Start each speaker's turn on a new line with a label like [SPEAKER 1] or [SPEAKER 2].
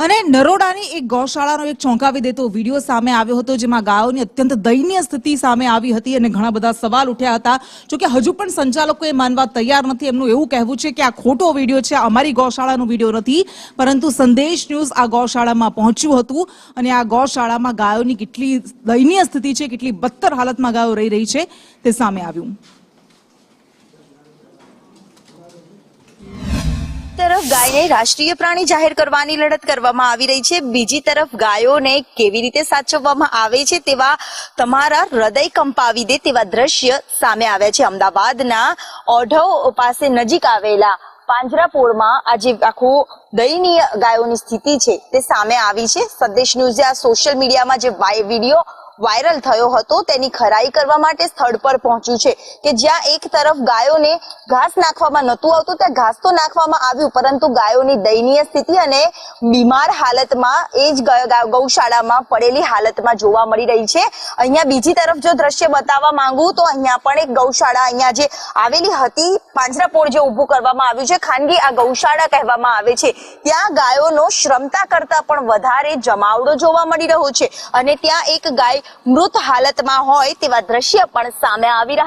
[SPEAKER 1] અને નરોડાની એક ગૌશાળાનો એક ચોંકાવી દેતો વિડીયો સામે આવ્યો હતો, જેમાં ગાયોની અત્યંત દયનીય સ્થિતિ સામે આવી હતી અને ઘણા બધા સવાલ ઉઠ્યા હતા. જોકે હજુ પણ સંચાલકો એ માનવા તૈયાર નથી. એમનું એવું કહેવું છે કે આ ખોટો વિડીયો છે, અમારી ગૌશાળાનો વિડીયો નથી, પરંતુ સંદેશ ન્યૂઝ આ ગૌશાળામાં પહોંચ્યું હતું અને આ ગૌશાળામાં ગાયોની કેટલી દયનીય સ્થિતિ છે, કેટલી બદતર હાલતમાં ગાયો રહી છે તે સામે આવ્યું.
[SPEAKER 2] તરફ ગાયને રાષ્ટ્રીય પ્રાણી જાહેર કરવાની લડત કરવામાં આવી રહી છે, બીજી તરફ ગાયોને કેવી રીતે સાચવવામાં આવે છે તેવા તમારા હૃદય કંપાવી દે તેવા દ્રશ્ય સામે આવ્યા છે. અમદાવાદના ઓઢવ પાસે નજીક આવેલા પાંજરાપોળમાં આજે આખું દયનીય ગાયોની સ્થિતિ છે તે સામે આવી છે. સંદેશ ન્યૂઝે આ સોશિયલ મીડિયામાં જે વિડીયો વાયરલ થયો હતો તેની ખરાઈ કરવા માટે સ્થળ પર પહોંચ્યું છે કે જ્યાં એક તરફ ગાયોને ઘાસ નાખવામાં નહોતું આવતું, ત્યાં ઘાસ તો નાખવામાં આવ્યું, પરંતુ ગાયોની દયનીય સ્થિતિ અને બીમાર હાલતમાં એ જ ગૌશાળામાં પડેલી હાલતમાં જોવા મળી રહી છે. અહીંયા બીજી તરફ જો દ્રશ્ય બતાવવા માંગુ તો અહીંયા પણ એક ગૌશાળા અહીંયા જે આવેલી હતી, પાંજરાપોળ જે ઊભું કરવામાં આવ્યું છે, ખાનગી આ ગૌશાળા કહેવામાં આવે છે, ત્યાં ગાયોનો ક્ષમતા કરતા પણ વધારે જમાવડો જોવા મળી રહ્યો છે અને ત્યાં એક ગાય મૃત હાલતમાં હોય તેવા દ્રશ્ય પણ સામે આવી રહ્યા